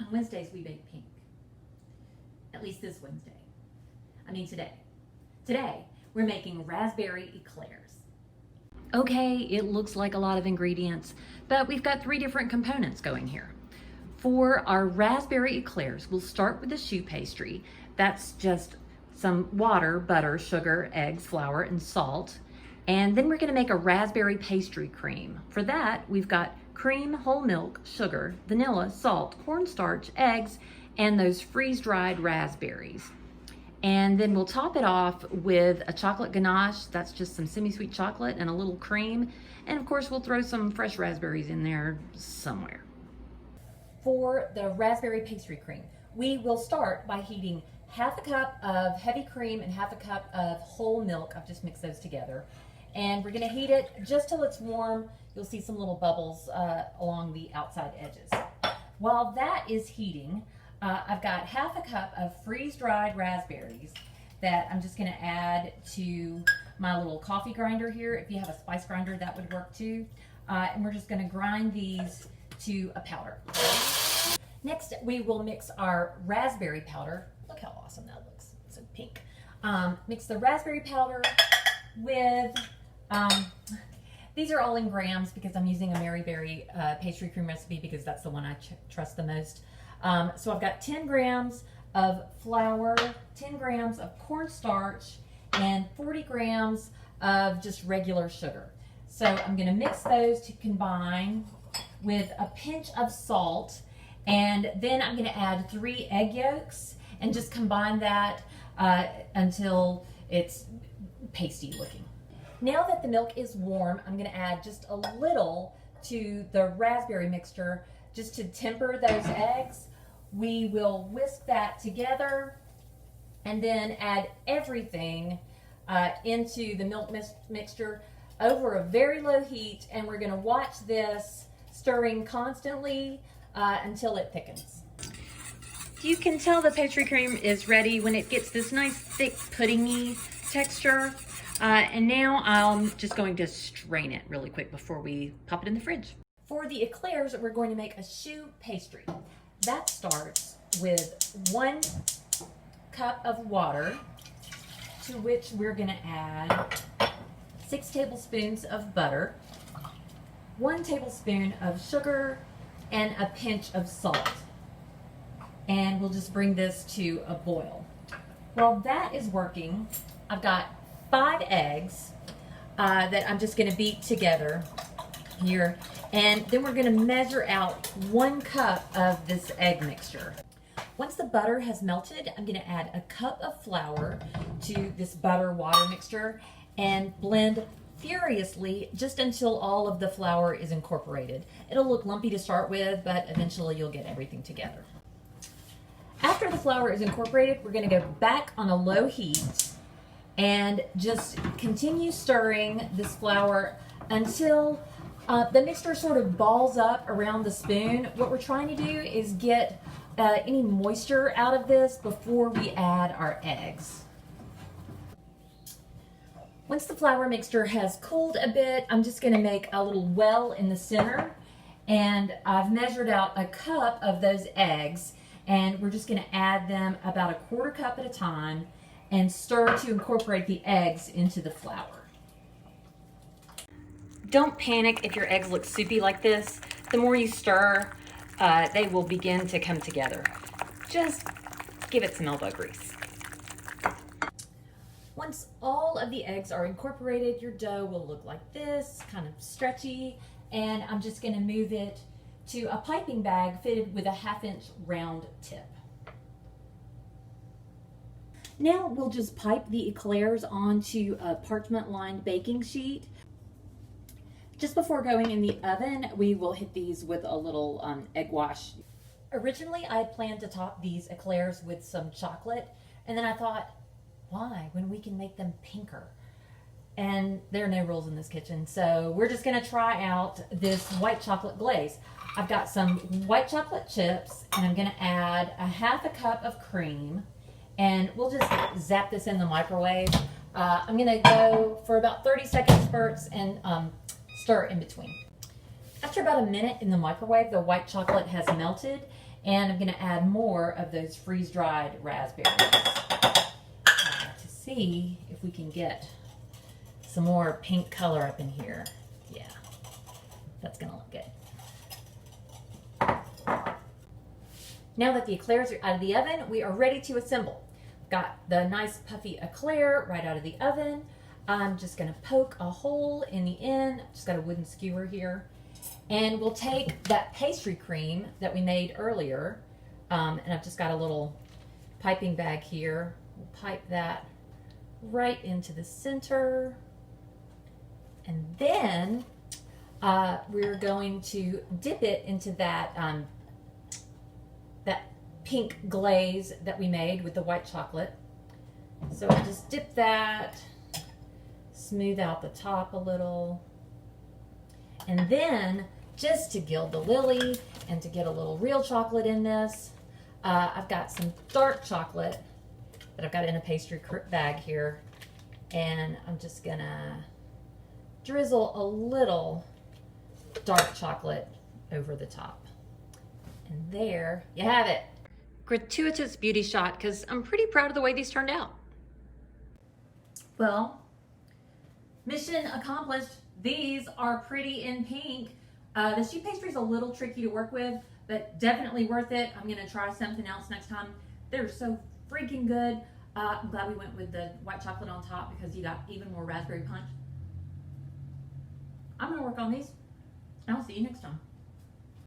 On Wednesdays, we bake pink. At least this Wednesday. Today. Today, we're making raspberry eclairs. Okay, it looks like a lot of ingredients, but we've got 3 different components going here. For our raspberry eclairs, we'll start with the choux pastry. That's just some water, butter, sugar, eggs, flour, and salt. And then we're gonna make a raspberry pastry cream. For that, we've got cream, whole milk, sugar, vanilla, salt, cornstarch, eggs, and those freeze-dried raspberries. And then we'll top it off with a chocolate ganache. That's just some semi-sweet chocolate and a little cream. And of course, we'll throw some fresh raspberries in there somewhere. For the raspberry pastry cream, we will start by heating half a cup of heavy cream and half a cup of whole milk. I've just mixed those together. And we're gonna heat it just till it's warm. You'll see some little bubbles along the outside edges. While that is heating, I've got half a cup of freeze-dried raspberries that I'm just gonna add to my little coffee grinder here. If you have a spice grinder, that would work too. And we're just gonna grind these to a powder. Next, we will mix our raspberry powder. Look how awesome that looks, it's so pink. Mix the raspberry powder with, these are all in grams because I'm using a Mary Berry pastry cream recipe because that's the one I trust the most. So I've got 10 grams of flour, 10 grams of cornstarch, and 40 grams of just regular sugar. So I'm gonna mix those to combine with a pinch of salt, and then I'm gonna add 3 egg yolks and just combine that until it's pasty looking. Now that the milk is warm, I'm gonna add just a little to the raspberry mixture just to temper those eggs. We will whisk that together and then add everything into the milk mixture over a very low heat, and we're gonna watch this stirring constantly until it thickens. You can tell the pastry cream is ready when it gets this nice thick puddingy texture. And now I'm just going to strain it really quick before we pop it in the fridge. For the eclairs, we're going to make a choux pastry. That starts with 1 cup of water, to which we're gonna add 6 tablespoons of butter, 1 tablespoon of sugar, and a pinch of salt. And we'll just bring this to a boil. While that is working, I've got 5 eggs that I'm just gonna beat together here. And then we're gonna measure out 1 cup of this egg mixture. Once the butter has melted, I'm gonna add a cup of flour to this butter water mixture and blend furiously just until all of the flour is incorporated. It'll look lumpy to start with, but eventually you'll get everything together. After the flour is incorporated, we're gonna go back on a low heat and just continue stirring this flour until the mixture sort of balls up around the spoon. What we're trying to do is get any moisture out of this before we add our eggs. Once the flour mixture has cooled a bit, I'm just gonna make a little well in the center, and I've measured out a cup of those eggs, and we're just gonna add them about a 1/4 cup at a time and stir to incorporate the eggs into the flour. Don't panic if your eggs look soupy like this. The more you stir, they will begin to come together. Just give it some elbow grease. Once all of the eggs are incorporated, your dough will look like this, kind of stretchy, and I'm just gonna move it to a piping bag fitted with a 1/2-inch round tip. Now we'll just pipe the eclairs onto a parchment-lined baking sheet. Just before going in the oven, we will hit these with a little egg wash. Originally, I had planned to top these eclairs with some chocolate, and then I thought, why, when we can make them pinker? And there are no rules in this kitchen, so we're just gonna try out this white chocolate glaze. I've got some white chocolate chips, and I'm gonna add a 1/2 cup of cream, and we'll just zap this in the microwave. I'm gonna go for about 30-second spurts and stir in between. After about a minute in the microwave, the white chocolate has melted, and I'm going to add more of those freeze-dried raspberries to see if we can get some more pink color up in here. Yeah, that's going to look good. Now that the eclairs are out of the oven, we are ready to assemble. Got the nice puffy eclair right out of the oven. I'm just going to poke a hole in the end. Just got a wooden skewer here. And we'll take that pastry cream that we made earlier, and I've just got a little piping bag here. We'll pipe that right into the center. And then we're going to dip it into that that pink glaze that we made with the white chocolate. So I'll just dip that, smooth out the top a little, and then just to gild the lily and to get a little real chocolate in this, I've got some dark chocolate that I've got in a pastry bag here, and I'm just gonna drizzle a little dark chocolate over the top. And there you have it. Gratuitous beauty shot, because I'm pretty proud of the way these turned out. Well, mission accomplished. These are pretty in pink. The sheet pastry is a little tricky to work with, but definitely worth it. I'm gonna try something else next time. They're so freaking good. I'm glad we went with the white chocolate on top because you got even more raspberry punch. I'm gonna work on these, and I'll see you next time.